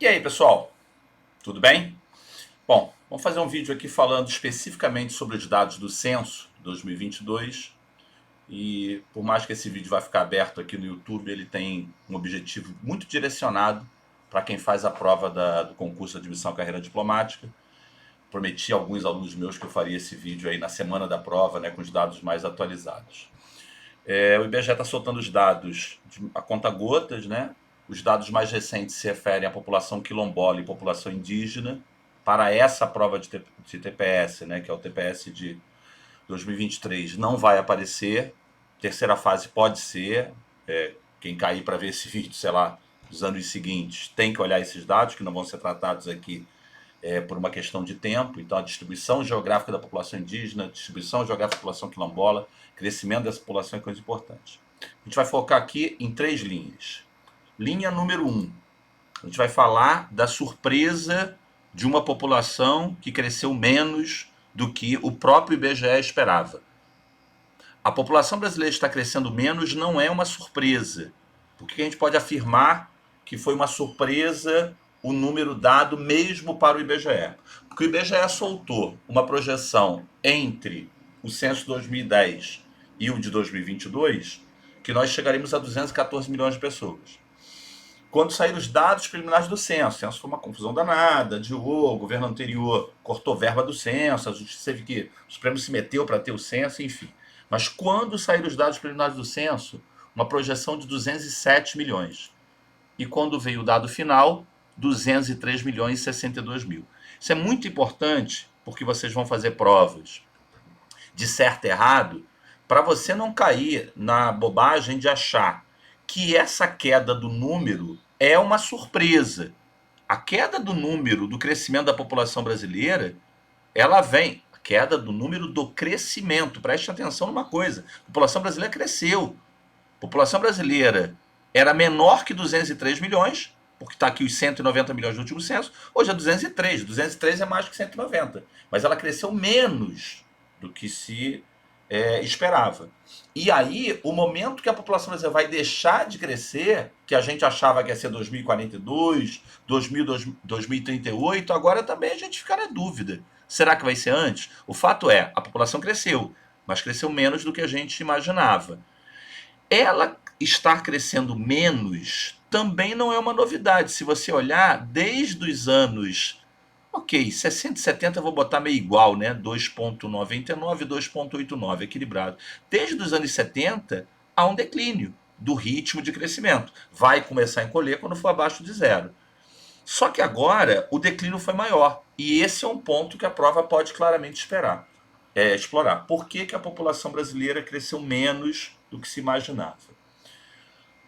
E aí, pessoal? Tudo bem? Bom, vamos fazer um vídeo aqui falando especificamente sobre os dados do censo 2022. E por mais que esse vídeo vai ficar aberto aqui no YouTube, ele tem um objetivo muito direcionado para quem faz a prova do concurso de admissão à carreira diplomática. Prometi a alguns alunos meus que eu faria esse vídeo aí na semana da prova, né, com os dados mais atualizados. O IBGE está soltando os dados a conta-gotas, né? Os dados mais recentes se referem à população quilombola e população indígena para essa prova de TPS, né, que é o TPS de 2023, não vai aparecer. Terceira fase pode ser. Quem cair para ver esse vídeo, sei lá, nos anos seguintes, tem que olhar esses dados, que não vão ser tratados aqui por uma questão de tempo. Então, a distribuição geográfica da população indígena, distribuição geográfica da população quilombola, crescimento dessa população é coisa importante. A gente vai focar aqui em 3 linhas. Linha número 1, a gente vai falar da surpresa de uma população que cresceu menos do que o próprio IBGE esperava. A população brasileira está crescendo menos não é uma surpresa. Porque a gente pode afirmar que foi uma surpresa o número dado mesmo para o IBGE. Porque o IBGE soltou uma projeção entre o censo 2010 e o de 2022, que nós chegaremos a 214 milhões de pessoas. Quando saíram os dados preliminares do censo, o censo foi uma confusão danada, adiou, o governo anterior cortou verba do censo, a justiça teve que, o Supremo se meteu para ter o censo, enfim. Mas quando saíram os dados preliminares do censo, uma projeção de 207 milhões. E quando veio o dado final, 203 milhões e 62 mil. Isso é muito importante, porque vocês vão fazer provas de certo e errado, para você não cair na bobagem de achar que essa queda do número é uma surpresa. A queda do número do crescimento da população brasileira, ela vem, a queda do número do crescimento. Preste atenção numa coisa, a população brasileira cresceu. A população brasileira era menor que 203 milhões, porque está aqui os 190 milhões do último censo, hoje é 203. 203 é mais que 190, mas ela cresceu menos do que se esperava. E aí, o momento que a população brasileira vai deixar de crescer, que a gente achava que ia ser 2042, 2038, agora também a gente fica na dúvida. Será que vai ser antes? O fato é, a população cresceu, mas cresceu menos do que a gente imaginava. Ela estar crescendo menos também não é uma novidade. Se você olhar, desde os anos, 60 e 70 eu vou botar meio igual, né? 2,99 e 2,89, equilibrado. Desde os anos 70 há um declínio do ritmo de crescimento. Vai começar a encolher quando for abaixo de zero. Só que agora o declínio foi maior. E esse é um ponto que a prova pode claramente explorar. Por que a população brasileira cresceu menos do que se imaginava?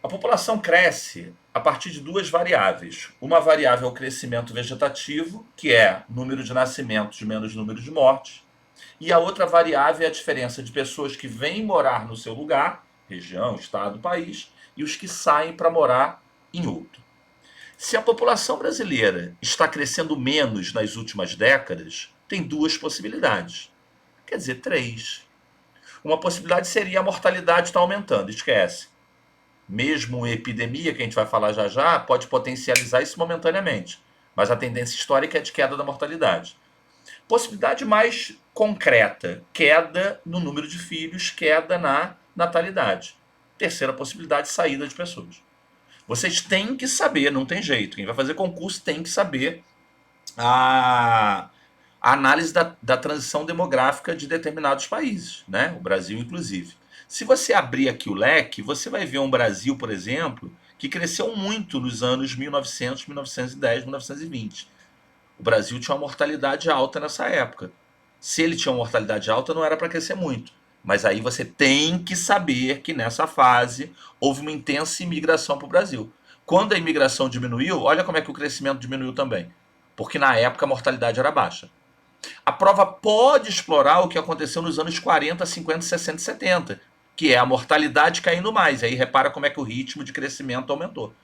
A população cresce a partir de 2 variáveis. Uma variável é o crescimento vegetativo, que é número de nascimentos menos número de mortes. E a outra variável é a diferença de pessoas que vêm morar no seu lugar, região, estado, país, e os que saem para morar em outro. Se a população brasileira está crescendo menos nas últimas décadas, tem 2 possibilidades. Quer dizer, 3. Uma possibilidade seria a mortalidade estar aumentando, esquece. Mesmo uma epidemia, que a gente vai falar já já, pode potencializar isso momentaneamente. Mas a tendência histórica é de queda da mortalidade. Possibilidade mais concreta, queda no número de filhos, queda na natalidade. Terceira possibilidade, saída de pessoas. Vocês têm que saber, não tem jeito. Quem vai fazer concurso tem que saber a análise da transição demográfica de determinados países, né? O Brasil, inclusive. Se você abrir aqui o leque, você vai ver um Brasil, por exemplo, que cresceu muito nos anos 1900, 1910, 1920. O Brasil tinha uma mortalidade alta nessa época. Se ele tinha uma mortalidade alta, não era para crescer muito. Mas aí você tem que saber que nessa fase houve uma intensa imigração para o Brasil. Quando a imigração diminuiu, olha como é que o crescimento diminuiu também. Porque na época a mortalidade era baixa. A prova pode explorar o que aconteceu nos anos 40, 50, 60 e 70, que é a mortalidade caindo mais. Aí repara como é que o ritmo de crescimento aumentou.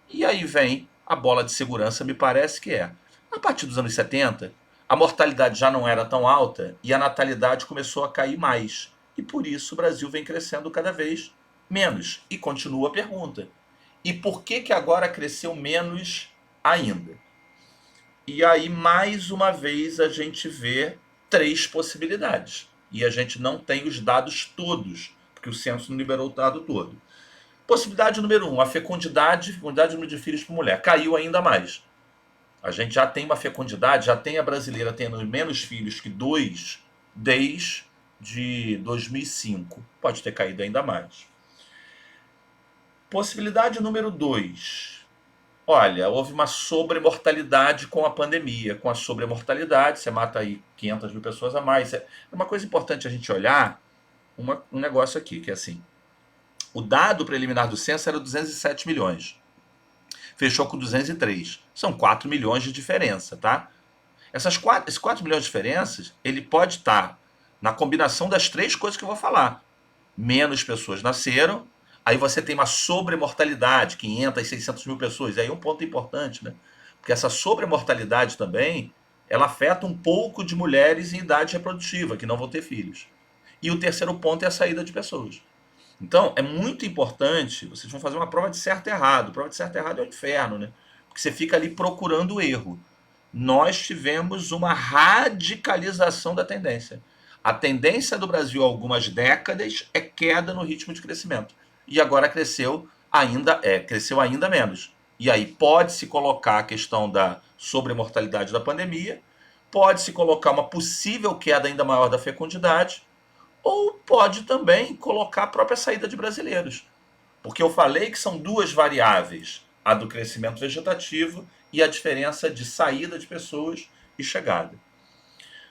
E aí vem a bola de segurança, me parece que é. A partir dos anos 70, a mortalidade já não era tão alta e a natalidade começou a cair mais. E por isso o Brasil vem crescendo cada vez menos. E continua a pergunta. E por que agora cresceu menos ainda. E aí, mais uma vez, a gente vê 3 possibilidades. E a gente não tem os dados todos, porque o censo não liberou o dado todo. Possibilidade número 1, a fecundidade do número de filhos por mulher, caiu ainda mais. A gente já tem uma fecundidade, já tem a brasileira tendo menos filhos que 2 desde 2005. Pode ter caído ainda mais. Possibilidade número 2. Olha, houve uma sobremortalidade com a pandemia. Com a sobremortalidade, você mata aí 500 mil pessoas a mais. É uma coisa importante a gente olhar um negócio aqui, que é assim. O dado preliminar do censo era 207 milhões. Fechou com 203. São 4 milhões de diferença, tá? Esses 4 milhões de diferenças, ele pode estar na combinação das 3 coisas que eu vou falar. Menos pessoas nasceram, aí você tem uma sobremortalidade, 500, 600 mil pessoas. E aí é um ponto importante, né? Porque essa sobremortalidade também, ela afeta um pouco de mulheres em idade reprodutiva, que não vão ter filhos. E o terceiro ponto é a saída de pessoas. Então, é muito importante, vocês vão fazer uma prova de certo e errado. Prova de certo e errado é o inferno, né? Porque você fica ali procurando o erro. Nós tivemos uma radicalização da tendência. A tendência do Brasil há algumas décadas é queda no ritmo de crescimento. E agora cresceu ainda menos. E aí pode-se colocar a questão da sobremortalidade da pandemia, pode-se colocar uma possível queda ainda maior da fecundidade, ou pode também colocar a própria saída de brasileiros. Porque eu falei que são 2 variáveis, a do crescimento vegetativo e a diferença de saída de pessoas e chegada.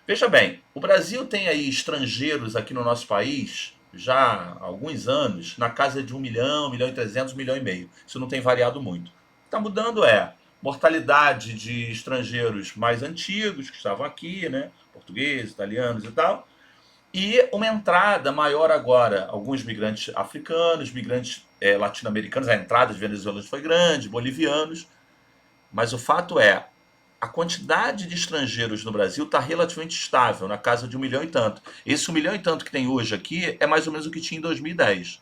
Veja bem, o Brasil tem aí estrangeiros aqui no nosso país já há alguns anos, na casa de 1 milhão, 1 milhão e 300, 1 milhão e meio. Isso não tem variado muito. O que está mudando é mortalidade de estrangeiros mais antigos que estavam aqui, né? Portugueses, italianos e tal, e uma entrada maior agora, alguns migrantes africanos, migrantes latino-americanos, a entrada de venezuelanos foi grande, bolivianos, mas o fato é, a quantidade de estrangeiros no Brasil está relativamente estável, na casa de 1 milhão e tanto. Esse 1 milhão e tanto que tem hoje aqui é mais ou menos o que tinha em 2010.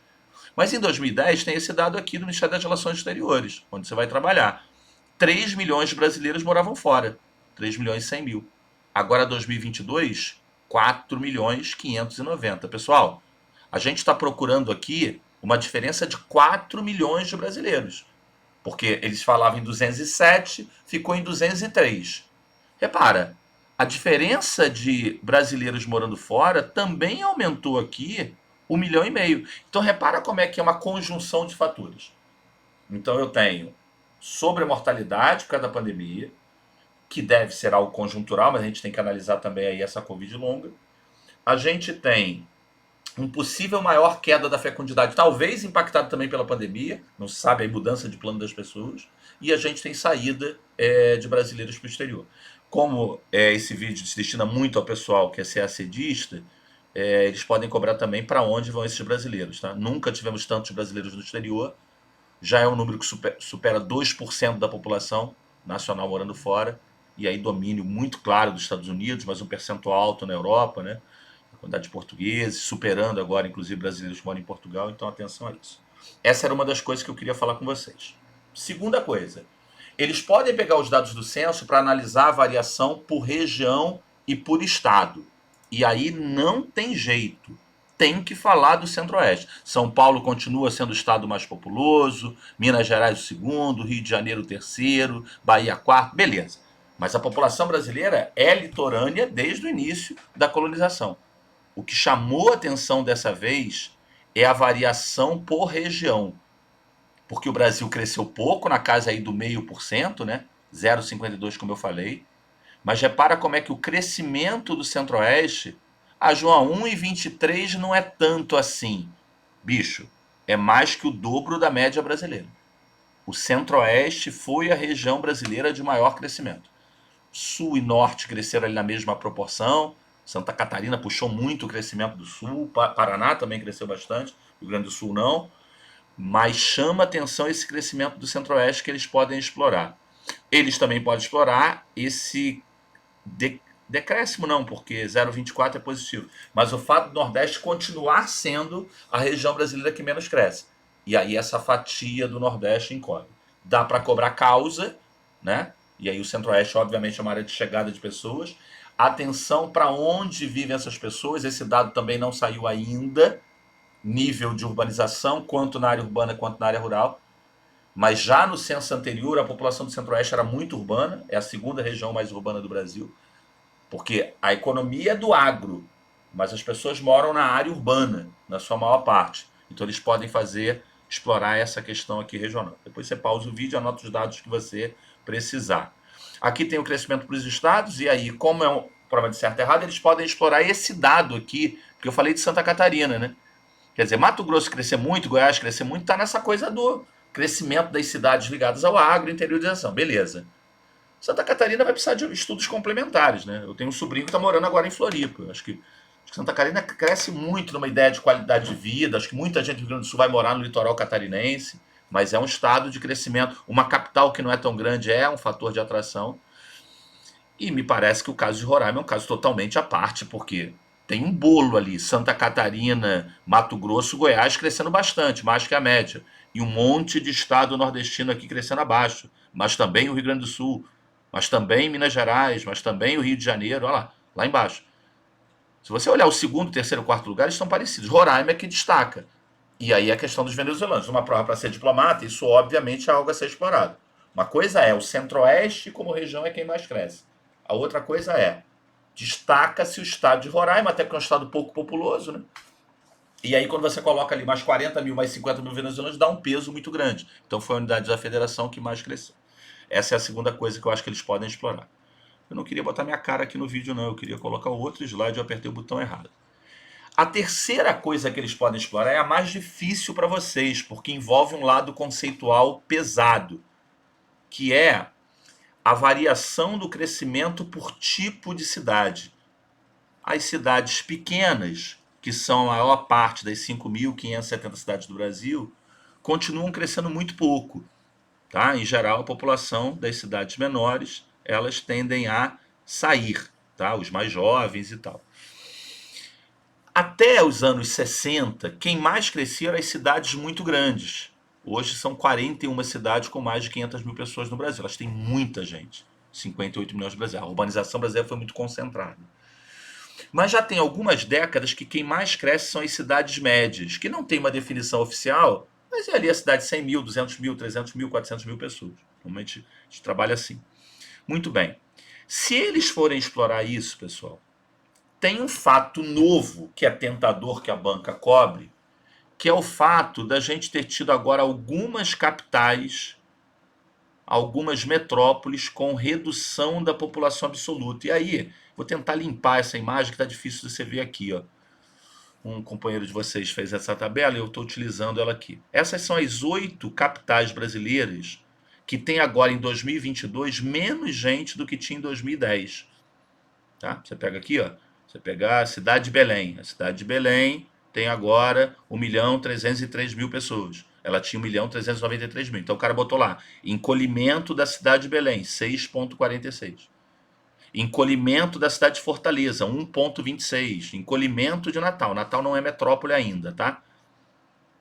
Mas em 2010 tem esse dado aqui do Ministério das Relações Exteriores, onde você vai trabalhar. 3 milhões de brasileiros moravam fora, 3 milhões e 100 mil. Agora 2022, 4 milhões 590. Pessoal, a gente está procurando aqui uma diferença de 4 milhões de brasileiros. Porque eles falavam em 207, ficou em 203. Repara, a diferença de brasileiros morando fora também aumentou aqui 1 milhão e meio. Então repara como é que é uma conjunção de fatores. Então eu tenho sobremortalidade por causa da pandemia, que deve ser algo conjuntural, mas a gente tem que analisar também aí essa Covid longa. A gente tem um possível maior queda da fecundidade, talvez impactado também pela pandemia, não se sabe a mudança de plano das pessoas, e a gente tem saída de brasileiros para o exterior. Como esse vídeo se destina muito ao pessoal que é CACDista, eles podem cobrar também para onde vão esses brasileiros. Tá? Nunca tivemos tantos brasileiros no exterior, já é um número que supera 2% da população nacional morando fora, e aí domínio muito claro dos Estados Unidos, mas um percentual alto na Europa, né? A quantidade de portugueses, superando agora, inclusive, brasileiros que moram em Portugal, então atenção a isso. Essa era uma das coisas que eu queria falar com vocês. Segunda coisa, eles podem pegar os dados do censo para analisar a variação por região e por estado. E aí não tem jeito. Tem que falar do Centro-Oeste. São Paulo continua sendo o estado mais populoso, Minas Gerais o segundo, Rio de Janeiro o terceiro, Bahia quarto, beleza. Mas a população brasileira é litorânea desde o início da colonização. O que chamou a atenção dessa vez é a variação por região. Porque o Brasil cresceu pouco, na casa aí do 0,5%, né? 0,52 como eu falei. Mas repara como é que o crescimento do Centro-Oeste, João, 1,23 não é tanto assim. Bicho, é mais que o dobro da média brasileira. O Centro-Oeste foi a região brasileira de maior crescimento. Sul e Norte cresceram ali na mesma proporção. Santa Catarina puxou muito o crescimento do Sul. Paraná também cresceu bastante. Rio Grande do Sul não. Mas chama atenção esse crescimento do Centro-Oeste que eles podem explorar. Eles também podem explorar esse decréscimo não, porque 0,24 é positivo. Mas o fato do Nordeste continuar sendo a região brasileira que menos cresce. E aí essa fatia do Nordeste encolhe. Dá para cobrar causa, né? E aí o Centro-Oeste, obviamente, é uma área de chegada de pessoas. Atenção para onde vivem essas pessoas, esse dado também não saiu ainda, nível de urbanização, quanto na área urbana quanto na área rural. Mas já no censo anterior, a população do Centro-Oeste era muito urbana, é a segunda região mais urbana do Brasil, porque a economia é do agro, mas as pessoas moram na área urbana, na sua maior parte. Então eles podem explorar essa questão aqui regional. Depois você pausa o vídeo e anota os dados que você precisar. Aqui tem o crescimento para os estados, e aí, como é um prova de certo e errado, eles podem explorar esse dado aqui, porque eu falei de Santa Catarina, né? Quer dizer, Mato Grosso crescer muito, Goiás crescer muito, está nessa coisa do crescimento das cidades ligadas ao agro, interiorização. Beleza. Santa Catarina vai precisar de estudos complementares, né? Eu tenho um sobrinho que está morando agora em Floripa. Acho que Santa Catarina cresce muito numa ideia de qualidade de vida. Acho que muita gente do Rio Grande do Sul vai morar no litoral catarinense, mas é um estado de crescimento. Uma capital que não é tão grande é um fator de atração. E me parece que o caso de Roraima é um caso totalmente à parte, porque tem um bolo ali, Santa Catarina, Mato Grosso, Goiás crescendo bastante, mais que a média. E um monte de estado nordestino aqui crescendo abaixo. Mas também o Rio Grande do Sul, mas também Minas Gerais, mas também o Rio de Janeiro, olha lá embaixo. Se você olhar o segundo, terceiro, quarto lugar, eles estão parecidos. Roraima é que destaca. E aí a questão dos venezuelanos. Uma prova para ser diplomata, isso obviamente é algo a ser explorado. Uma coisa é o Centro-Oeste como região é quem mais cresce. A outra coisa é, destaca-se o estado de Roraima, até porque é um estado pouco populoso, né? E aí quando você coloca ali mais 40 mil, mais 50 mil venezuelanos, dá um peso muito grande. Então foi a unidade da federação que mais cresceu. Essa é a segunda coisa que eu acho que eles podem explorar. Eu não queria botar minha cara aqui no vídeo, não. Eu queria colocar o outro slide e eu apertei o botão errado. A terceira coisa que eles podem explorar é a mais difícil para vocês, porque envolve um lado conceitual pesado, que é a variação do crescimento por tipo de cidade. As cidades pequenas, que são a maior parte das 5.570 cidades do Brasil, continuam crescendo muito pouco. Tá? Em geral, a população das cidades menores, elas tendem a sair, tá? Os mais jovens e tal. Até os anos 60, quem mais crescia eram as cidades muito grandes. Hoje são 41 cidades com mais de 500 mil pessoas no Brasil. Elas têm muita gente. 58 milhões no Brasil. A urbanização brasileira foi muito concentrada. Mas já tem algumas décadas que quem mais cresce são as cidades médias, que não tem uma definição oficial, mas é ali a cidade de 100 mil, 200 mil, 300 mil, 400 mil pessoas. Normalmente a gente trabalha assim. Muito bem. Se eles forem explorar isso, pessoal, tem um fato novo que é tentador que a banca cobre, que é o fato da gente ter tido agora algumas capitais, algumas metrópoles com redução da população absoluta. E aí, vou tentar limpar essa imagem que está difícil de você ver aqui, ó. Um companheiro de vocês fez essa tabela e eu estou utilizando ela aqui. Essas são as 8 capitais brasileiras que tem agora em 2022 menos gente do que tinha em 2010. Tá? Você pega aqui, ó. Você pegar a cidade de Belém. A cidade de Belém tem agora 1.303.000 pessoas. Ela tinha 1.393.000. Então o cara botou lá, encolhimento da cidade de Belém, 6,46. Encolhimento da cidade de Fortaleza, 1,26. Encolhimento de Natal. Natal não é metrópole ainda, tá?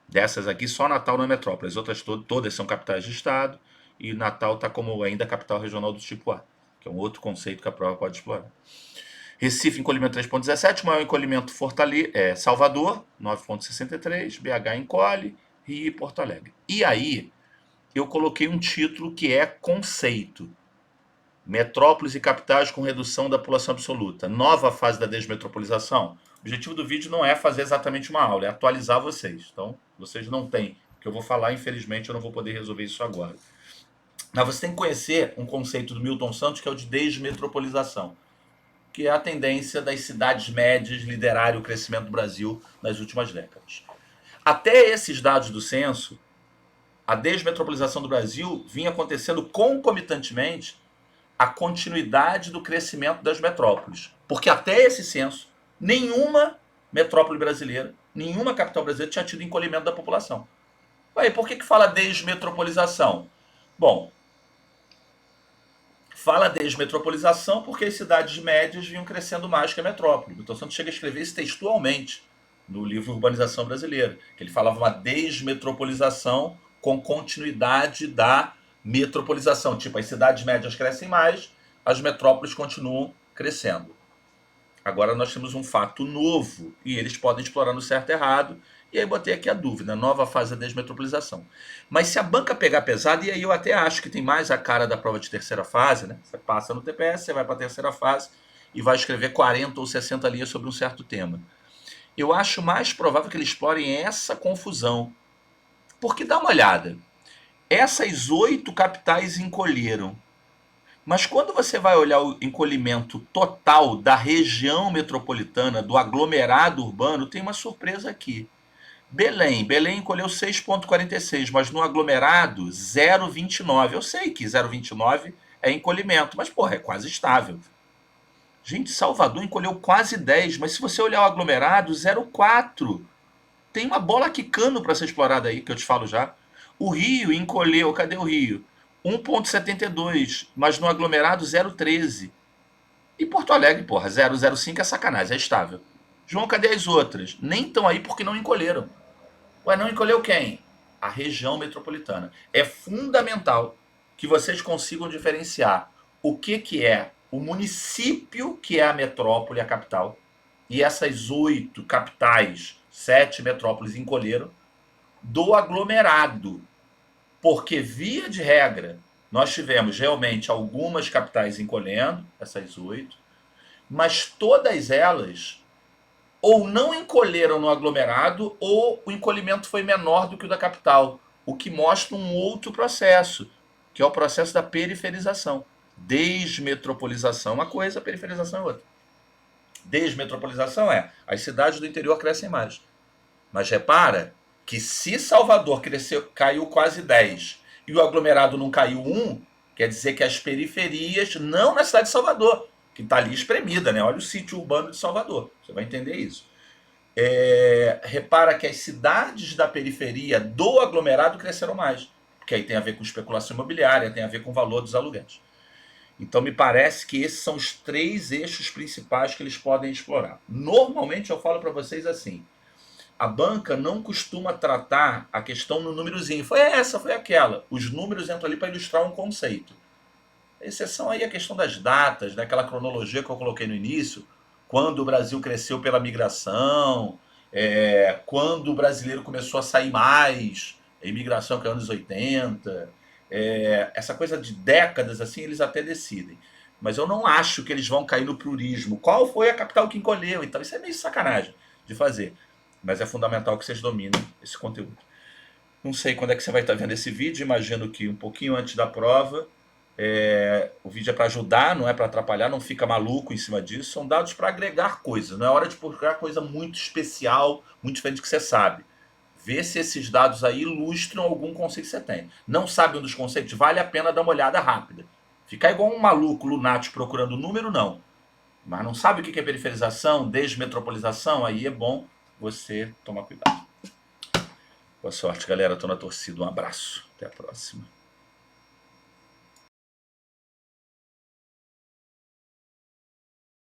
Dessas aqui, só Natal não é metrópole. As outras todas são capitais de estado. E Natal está como ainda capital regional do tipo A, que é um outro conceito que a prova pode explorar. Recife, encolhimento 3,17. Maior encolhimento Salvador, 9,63. BH encolhe. Rio e Porto Alegre. E aí, eu coloquei um título que é conceito. Metrópoles e capitais com redução da população absoluta. Nova fase da desmetropolização. O objetivo do vídeo não é fazer exatamente uma aula, é atualizar vocês. Então, vocês não têm. O que eu vou falar, infelizmente, eu não vou poder resolver isso agora. Mas você tem que conhecer um conceito do Milton Santos, que é o de desmetropolização, que é a tendência das cidades médias liderarem o crescimento do Brasil nas últimas décadas. Até esses dados do censo, a desmetropolização do Brasil vinha acontecendo concomitantemente a continuidade do crescimento das metrópoles. Porque até esse censo, nenhuma metrópole brasileira, nenhuma capital brasileira tinha tido encolhimento da população. Aí, por que fala desmetropolização? Bom, fala desmetropolização porque as cidades médias vinham crescendo mais que a metrópole. Então Santos chega a escrever isso textualmente no livro Urbanização Brasileira, que ele falava uma desmetropolização com continuidade da metropolização, tipo as cidades médias crescem mais, as metrópoles continuam crescendo. Agora nós temos um fato novo e eles podem explorar no certo e errado. E aí botei aqui a dúvida, nova fase da desmetropolização. Mas se a banca pegar pesado, e aí eu até acho que tem mais a cara da prova de terceira fase, né? Você passa no TPS, você vai para a terceira fase e vai escrever 40 ou 60 linhas sobre um certo tema. Eu acho mais provável que eles explorem essa confusão. Porque dá uma olhada, essas 8 capitais encolheram. Mas quando você vai olhar o encolhimento total da região metropolitana, do aglomerado urbano, tem uma surpresa aqui. Belém encolheu 6,46, mas no aglomerado 0,29. Eu sei que 0,29 é encolhimento, mas porra, é quase estável. Gente, Salvador encolheu quase 10, mas se você olhar o aglomerado, 0,4. Tem uma bola quicando para ser explorada aí, que eu te falo já. O Rio encolheu, cadê o Rio? 1,72, mas no aglomerado 0,13. E Porto Alegre, porra, 0,05 é sacanagem, é estável. João, cadê as outras? Nem estão aí porque não encolheram. Ué, não encolheu quem? A região metropolitana. É fundamental que vocês consigam diferenciar o que é o município, que é a metrópole, a capital, e essas 8 capitais, 7 metrópoles encolheram, do aglomerado. Porque, via de regra, nós tivemos realmente algumas capitais encolhendo, essas 8, mas todas elas ou não encolheram no aglomerado ou o encolhimento foi menor do que o da capital, o que mostra um outro processo, que é o processo da periferização. Desmetropolização é uma coisa, periferização é outra. Desmetropolização é as cidades do interior crescem mais. Mas repara que se Salvador cresceu, caiu quase 10 e o aglomerado não caiu 1, quer dizer que as periferias, não na cidade de Salvador, que está ali espremida, né? Olha o sítio urbano de Salvador, você vai entender isso. Repara que as cidades da periferia do aglomerado cresceram mais, porque aí tem a ver com especulação imobiliária, tem a ver com o valor dos aluguéis. Então me parece que esses são os 3 eixos principais que eles podem explorar. Normalmente eu falo para vocês assim, a banca não costuma tratar a questão no númerozinho. Foi essa, foi aquela. Os números entram ali para ilustrar um conceito. A exceção aí é a questão das datas, né? Aquela cronologia que eu coloquei no início, quando o Brasil cresceu pela migração, quando o brasileiro começou a sair mais, a imigração que é anos 80, essa coisa de décadas assim, eles até decidem. Mas eu não acho que eles vão cair no plurismo. Qual foi a capital que encolheu? Então isso é meio sacanagem de fazer. Mas é fundamental que vocês dominem esse conteúdo. Não sei quando é que você vai estar vendo esse vídeo, imagino que um pouquinho antes da prova. O vídeo é para ajudar, não é para atrapalhar, não fica maluco em cima disso. São dados para agregar coisas, não é hora de procurar coisa muito especial, muito diferente que você sabe. Vê se esses dados aí ilustram algum conceito que você tem. Não sabe um dos conceitos? Vale a pena dar uma olhada rápida. Ficar igual um maluco lunático procurando número, não. Mas não sabe o que é periferização, desmetropolização, aí é bom você tomar cuidado. Boa sorte, galera. Tô na torcida. Um abraço. Até a próxima.